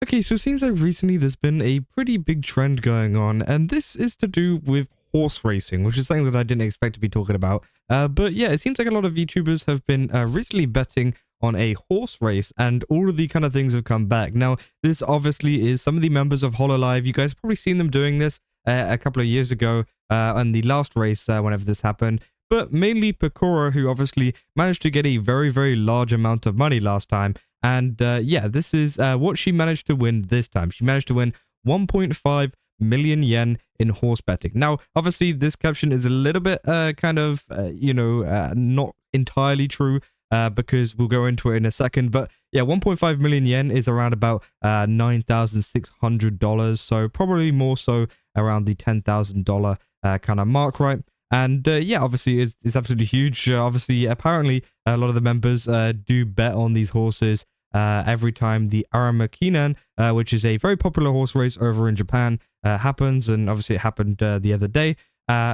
Okay, so it seems like recently there's been a pretty big trend going on, and this is to do with horse racing, which is something that I didn't expect to be talking about. But yeah, it seems like a lot of VTubers have been recently betting on a horse race, and all of the kind of things have come back. Now, this obviously is some of the members of Hololive. You guys have probably seen them doing this a couple of years ago on the last race whenever this happened. But mainly Pekora, who obviously managed to get a very, very large amount of money last time. And yeah, this is what she managed to win this time. She managed to win 1.5 million yen in horse betting. Now, obviously, this caption is a little bit not entirely true because we'll go into it in a second. But yeah, 1.5 million yen is around about $9,600. So probably more so around the $10,000 kind of mark, right? And yeah, obviously, it's absolutely huge. Obviously, apparently, a lot of the members do bet on these horses every time the Aramakinan, which is a very popular horse race over in Japan, happens. And obviously, it happened the other day.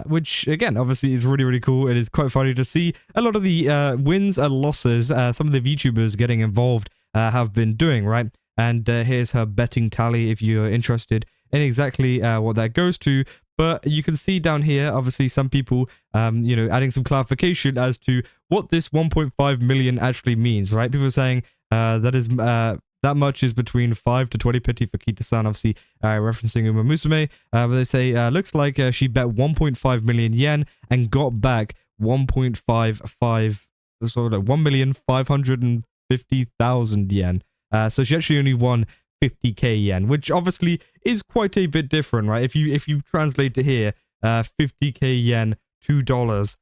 Which again, obviously, is really, really cool. It is quite funny to see a lot of the wins and losses some of the VTubers getting involved have been doing, right? And here's her betting tally if you're interested in exactly what that goes to. But you can see down here, obviously, some people, adding some clarification as to what this 1.5 million actually means, right? People are saying that much is between 5 to 20 pity for Kita-san, obviously referencing Uma Musume. But they say, looks like she bet 1.5 million yen and got back 1.55, sort of 1,550,000 yen. So she actually only won 50k yen, which obviously is quite a bit different, right? If you translate it here, 50k yen, $2.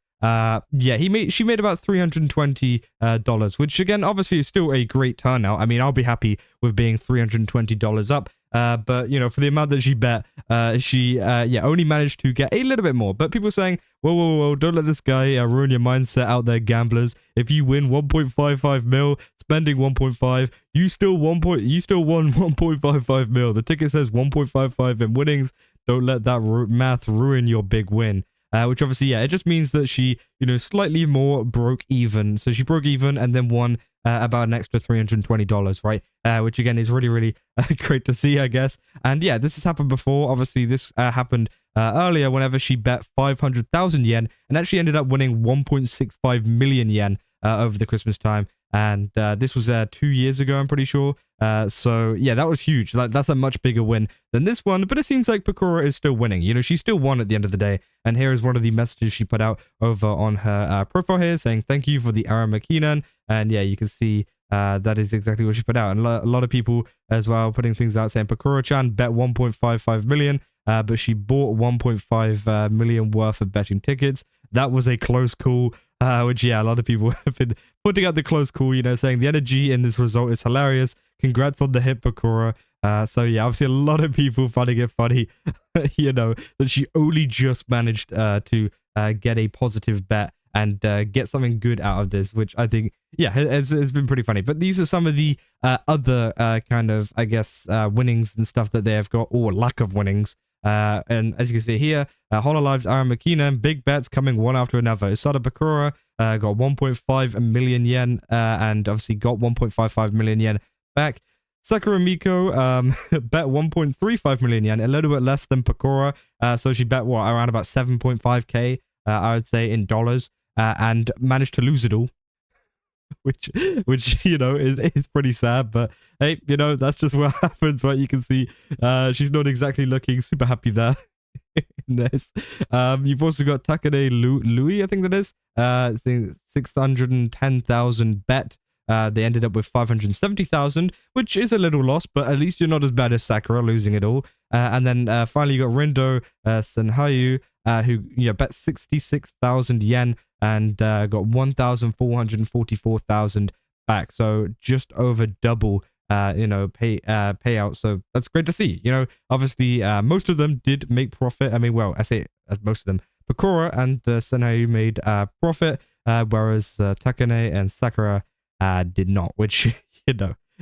Yeah, she made about $320, which again, obviously is still a great turnout. I mean, I'll be happy with being $320 up. But for the amount that she bet, she only managed to get a little bit more. But people are saying, whoa, don't let this guy ruin your mindset out there, gamblers. If you win 1.55 mil, spending 1.5, you still won 1.55 mil. The ticket says 1.55 in winnings. Don't let that math ruin your big win. Which obviously, yeah, it just means that she, slightly more broke even. So she broke even and then won about an extra $320, right? Which again is really, really great to see, I guess. And yeah, this has happened before. Obviously, this happened earlier whenever she bet 500,000 yen and actually ended up winning 1.65 million yen over the Christmas time. And this was 2 years ago, I'm pretty sure. So yeah, that was huge. That's a much bigger win than this one. But it seems like Pekora is still winning. She still won at the end of the day. And here is one of the messages she put out over on her profile here saying, thank you for the Aramakinan. And yeah, you can see that is exactly what she put out. And a lot of people as well putting things out saying Pekora-chan bet 1.55 million, but she bought 1.5 million worth of betting tickets. That was a close call. Which, yeah, a lot of people have been putting out the close call, saying the energy in this result is hilarious. Congrats on the hit, Pekora. So, yeah, obviously a lot of people finding it funny, that she only just managed to get a positive bet and get something good out of this, which I think, yeah, it's been pretty funny. But these are some of the other kind of, I guess, winnings and stuff that they have got, or lack of winnings. And as you can see here, Hololive's Aramakinan, big bets coming one after another. Isada Pekora got 1.5 million yen and obviously got 1.55 million yen back. Sakura Miko bet 1.35 million yen, a little bit less than Pekora. So she bet around about 7.5k, I would say, in dollars, and managed to lose it all. which is pretty sad, but hey, that's just what happens, right? You can see she's not exactly looking super happy there in this. You've also got Takane Louis, I think that is 610,000 bet. They ended up with 570,000, which is a little loss, but at least you're not as bad as Sakura losing it all. And then finally you got Rindo Senhayu, who bet 66,000 yen and got 1,444,000 back. So just over double, payout. So that's great to see. Obviously, most of them did make profit. I mean, well, I say as most of them. Pekora and Senhayu made profit, whereas Takane and Sakura did not, which,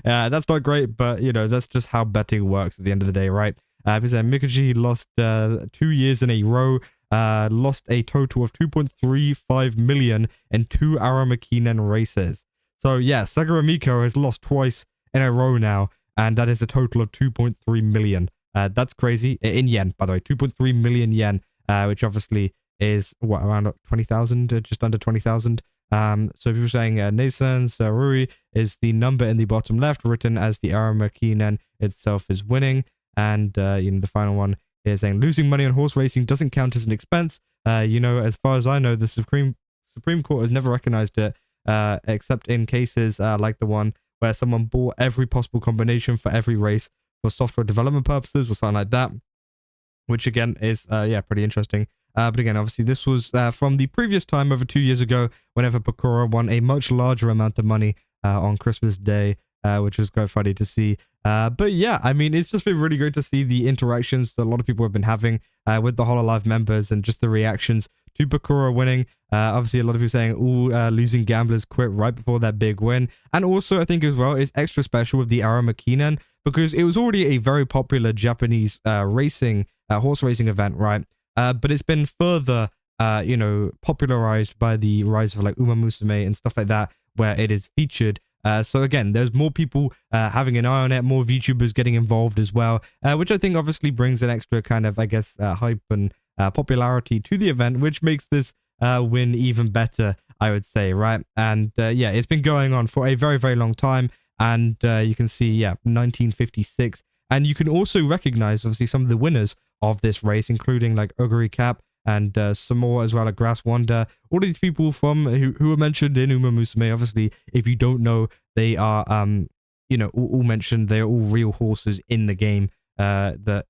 that's not great, but, that's just how betting works at the end of the day, right? Because Mikuchi lost 2 years in a row, lost a total of 2.35 million in 2 Aramakinan races. So, yeah, Sakura Miko has lost twice in a row now, and that is a total of 2.3 million. That's crazy in yen, by the way. 2.3 million yen, which obviously is what, around 20,000, just under 20,000. So people are saying Nason Rui is the number in the bottom left, written as the Aramakinen itself is winning. And the final one is saying losing money on horse racing doesn't count as an expense. As far as I know, the Supreme Court has never recognized it, except in cases like the one where someone bought every possible combination for every race for software development purposes or something like that, which again is pretty interesting. But again, obviously this was from the previous time over 2 years ago, whenever Pekora won a much larger amount of money on Christmas Day, which was quite funny to see. But yeah, I mean, it's just been really great to see the interactions that a lot of people have been having with the Hololive members, and just the reactions to Pekora winning. Obviously, a lot of people saying all losing gamblers quit right before that big win. And also, I think as well, it's extra special with the Aramakinen, because it was already a very popular Japanese horse racing event, right? But it's been further, popularized by the rise of like Uma Musume and stuff like that, where it is featured. So again, there's more people having an eye on it, more VTubers getting involved as well, which I think obviously brings an extra kind of, I guess, hype and popularity to the event, which makes this win even better, I would say, right? And it's been going on for a very, very long time. And you can see, 1956. And you can also recognize, obviously, some of the winners of this race, including like Oguri Cap and some more as well, like Grass Wonder. All of these people from who were mentioned in Uma Musume. Obviously, if you don't know, they are all mentioned. They're all real horses in the game. That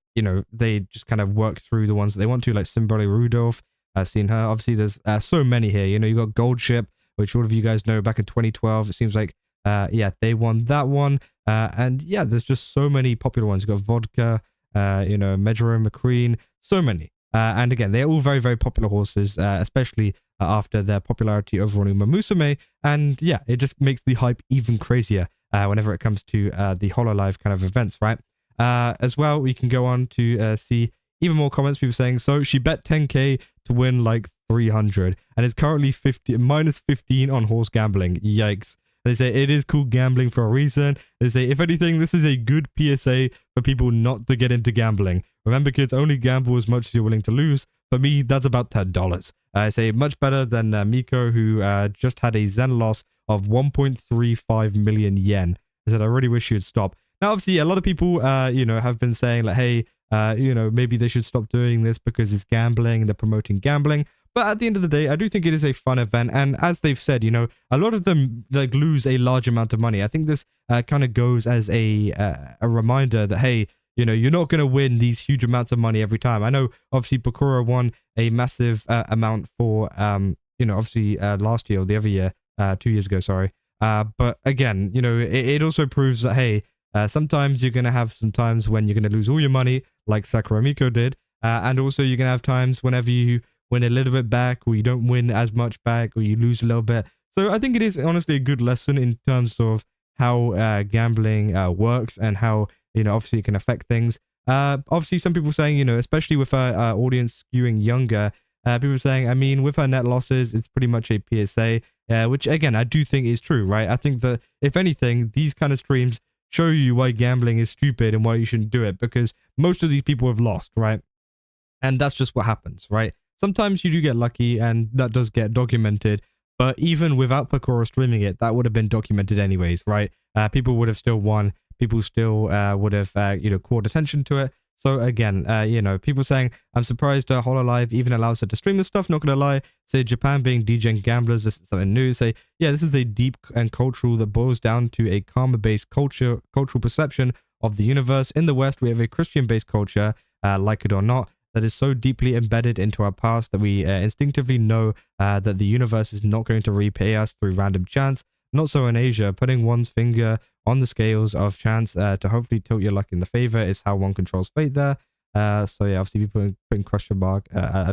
they just kind of work through the ones that they want to, like Simbole Rudolph. I've seen her. Obviously, there's so many here. You got Gold Ship, which all of you guys know back in 2012. It seems like they won that one. And yeah, there's just so many popular ones. You've got Vodka, Medjero McQueen, so many. And again, they're all very, very popular horses, especially after their popularity over on Uma Musume. And yeah, it just makes the hype even crazier whenever it comes to the Hololive kind of events, right? As well, we can go on to see even more comments. People saying, so she bet 10k to win like 300 and is currently minus 15 on horse gambling. Yikes. They say it is called gambling for a reason. They say, if anything, this is a good PSA for people not to get into gambling. Remember, kids, only gamble as much as you're willing to lose. For me, that's about $10. I say much better than Miko, who just had a Zen loss of 1.35 million yen. I said, I really wish you'd stop. Now, obviously, a lot of people, have been saying like, hey, maybe they should stop doing this because it's gambling and they're promoting gambling. But at the end of the day, I do think it is a fun event. And as they've said, a lot of them like lose a large amount of money. I think this kind of goes as a reminder that, hey, you're not going to win these huge amounts of money every time. I know, obviously, Pekora won a massive amount for, obviously last year or the other year, 2 years ago, sorry. But again, it also proves that, hey, sometimes you're going to have some times when you're going to lose all your money, like Sakuramiko did. And also you're going to have times whenever you win a little bit back, or you don't win as much back, or you lose a little bit. So I think it is honestly a good lesson in terms of how gambling works and how, obviously it can affect things. Obviously, some people saying, especially with our audience skewing younger, people saying, I mean, with her net losses, it's pretty much a PSA, which again, I do think is true, right? I think that if anything, these kind of streams show you why gambling is stupid and why you shouldn't do it, because most of these people have lost, right? And that's just what happens, right? Sometimes you do get lucky and that does get documented, but even without Pekora streaming it, that would have been documented anyways, right? People would have still won. People still would have, called attention to it. So again, people saying, I'm surprised Hololive even allows her to stream this stuff, not gonna lie. Say Japan being DJ gamblers, this is something new. Say, yeah, this is a deep and cultural that boils down to a karma-based cultural perception of the universe. In the West, we have a Christian-based culture, like it or not, that is so deeply embedded into our past that we instinctively know that the universe is not going to repay us through random chance. Not so in Asia. Putting one's finger on the scales of chance to hopefully tilt your luck in the favor is how one controls fate there. So yeah, obviously people putting question mark. I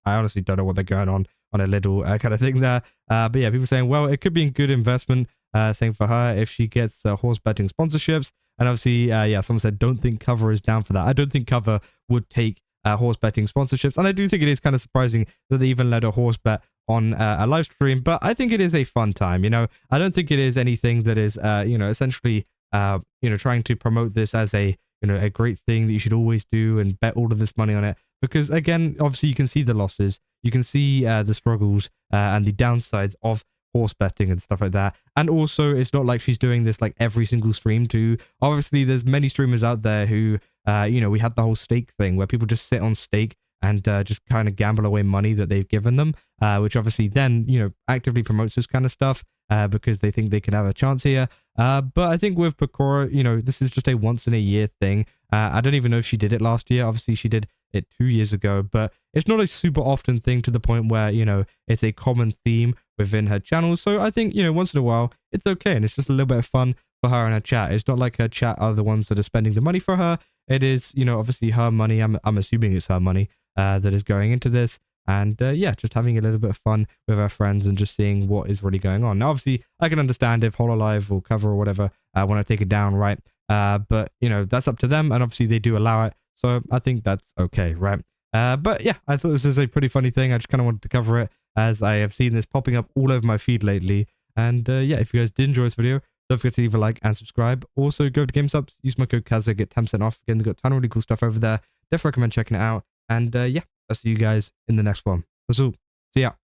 honestly don't know what they're going on a little kind of thing there. But yeah, people saying, well, it could be a good investment. Saying for her, if she gets horse betting sponsorships. And obviously, someone said, don't think Cover is down for that. I don't think Cover would take horse betting sponsorships. And I do think it is kind of surprising that they even let a horse bet on a live stream, but I think it is a fun time. I don't think it is anything that is, essentially trying to promote this as a great thing that you should always do and bet all of this money on it. Because again, obviously you can see the losses, you can see the struggles and the downsides of horse betting and stuff like that. And also, it's not like she's doing this like every single stream too. Obviously, there's many streamers out there who, we had the whole stake thing where people just sit on stake and just kind of gamble away money that they've given them, which obviously then, actively promotes this kind of stuff because they think they can have a chance here. But I think with Pekora, this is just a once in a year thing. I don't even know if she did it last year. Obviously, she did it 2 years ago, but it's not a super often thing to the point where, it's a common theme within her channel. So I think, once in a while, it's okay. And it's just a little bit of fun for her and her chat. It's not like her chat are the ones that are spending the money for her. It is, obviously her money. I'm assuming it's her money that is going into this. And yeah, just having a little bit of fun with our friends and just seeing what is really going on. Now, obviously, I can understand if Hololive or cover or whatever want to take it down, right? But, that's up to them. And obviously, they do allow it. So I think that's okay, right? But yeah, I thought this was a pretty funny thing. I just kind of wanted to cover it as I have seen this popping up all over my feed lately. And yeah, if you guys did enjoy this video, don't forget to leave a like and subscribe. Also, go to GameStop, use my code Kazza, get 10% off. Again, they've got a ton of really cool stuff over there. Definitely recommend checking it out. And yeah, I'll see you guys in the next one. That's all. See ya.